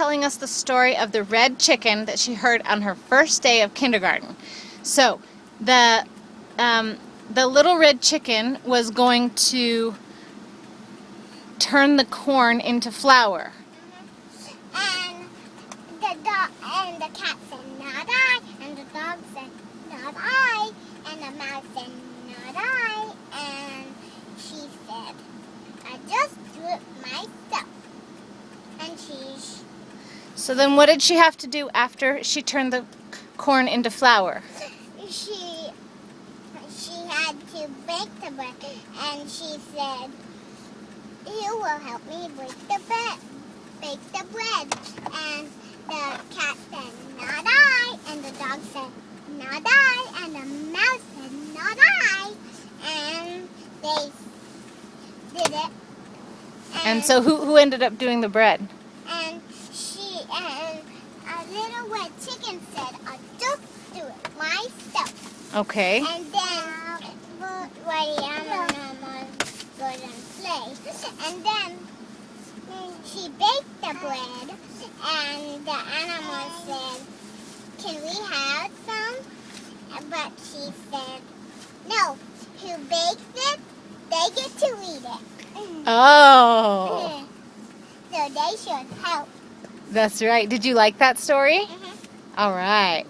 telling us the story of the red chicken that she heard on her first day of kindergarten. So, the little red chicken was going to turn the corn into flour. And the cat said, "Not I," and the dog said, "Not I," and the mouse said, "Not I," and she said, "I just do it myself." And So then what did she have to do after she turned the corn into flour? She had to bake the bread, and she said, "You will help me bake the bread." And the cat said, "Not I," and the dog said, "Not I," and the mouse said, "Not I," and they did it. And so who ended up doing the bread? And a little red chicken said, "I'll just do it myself." Okay. And then goes and play. And then she baked the bread, and the animal said, "Can we have some?" But she said, "No, who bakes it, they get to eat it." Oh. So they should help. That's right. Did you like that story? Mhm. All right.